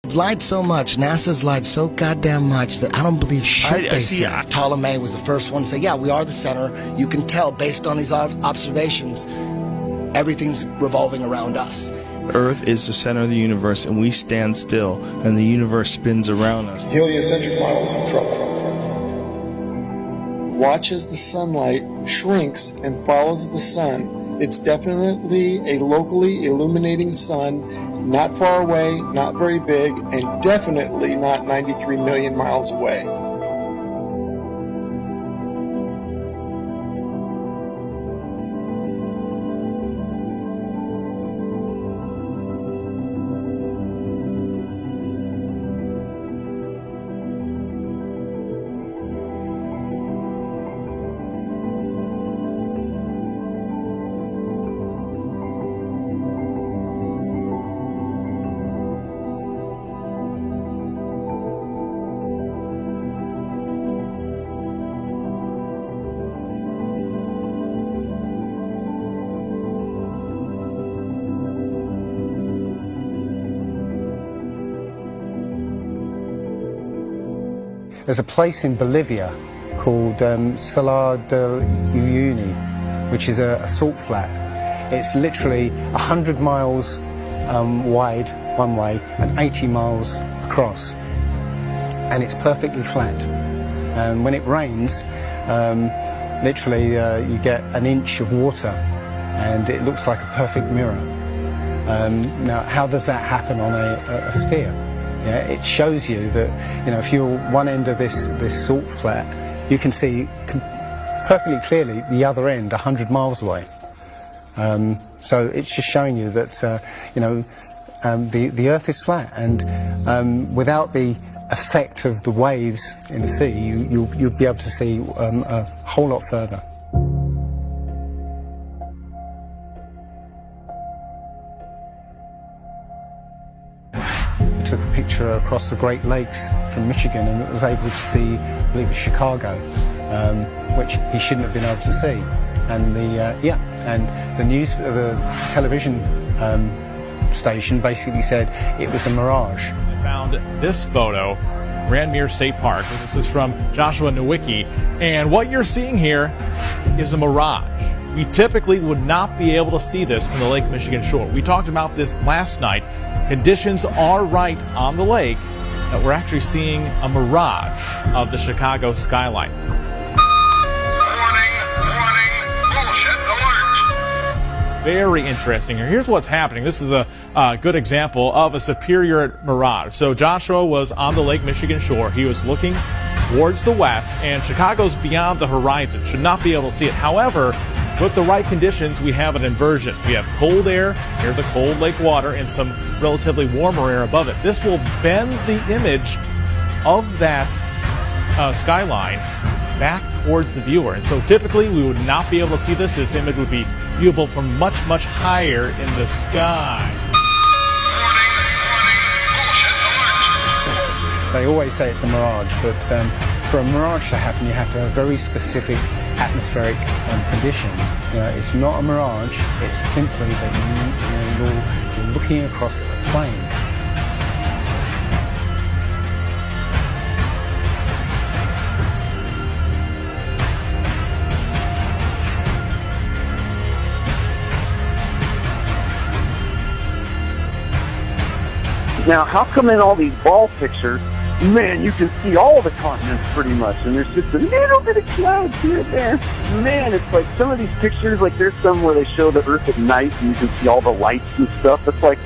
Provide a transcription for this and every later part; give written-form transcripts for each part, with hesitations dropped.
Lied so much, NASA's lied so goddamn much that I don't believe shit they see. Ptolemy was the first one to say, yeah, we are the center. You can tell based on these observations, everything's revolving around us. Earth is the center of the universe, and we stand still, and the universe spins around us. Heliocentric models in trouble. Watch as the sunlight shrinks and follows the sun. It's definitely a locally illuminating sun, not far away, not very big, and definitely not 93 million miles away. There's a place in Bolivia called Salar del Uyuni, which is a salt flat. It's literally 100 miles wide one way and 80 miles across, and it's perfectly flat. And when it rains, literally you get an inch of water, and it looks like a perfect mirror. Now, how does that happen on a sphere? Yeah, it shows you that, you know, if you're one end of this salt flat, you can see perfectly clearly the other end 100 miles away. So it's just showing you that, you know, the Earth is flat, and without the effect of the waves in the sea, you'll be able to see a whole lot further. Took a picture across the Great Lakes from Michigan and was able to see, I believe it was Chicago, which he shouldn't have been able to see. And the television station basically said it was a mirage. I found this photo, Grandmere State Park. This is from Joshua Nowicki, and what you're seeing here is a mirage. We typically would not be able to see this from the Lake Michigan shore. We talked about this last night. Conditions are right on the lake that we're actually seeing a mirage of the Chicago skyline. Warning, bullshit alert. Very interesting here. Here's what's happening. This is a good example of a superior mirage. So Joshua was on the Lake Michigan shore. He was looking towards the west, and Chicago's beyond the horizon. Should not be able to see it. However, with the right conditions, we have an inversion. We have cold air near the cold lake water and some relatively warmer air above it. This will bend the image of that skyline back towards the viewer. And so typically we would not be able to see this. This image would be viewable from much, much higher in the sky. Warning, bullshit alert. They always say it's a mirage, but for a mirage to happen, you have to have very specific atmospheric conditions. You know, it's not a mirage, it's simply that you're looking across a plain. Now, how come in all these ball pictures, man, you can see all the continents pretty much, and there's just a little bit of clouds here and there. Man, it's like some of these pictures, like there's some where they show the Earth at night and you can see all the lights and stuff. It's like,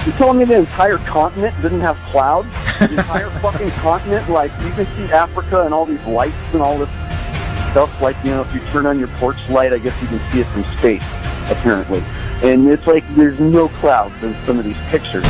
you're telling me the entire continent didn't have clouds? The entire fucking continent, like you can see Africa and all these lights and all this stuff, like, you know, if you turn on your porch light, I guess you can see it from space, apparently. And it's like there's no clouds in some of these pictures.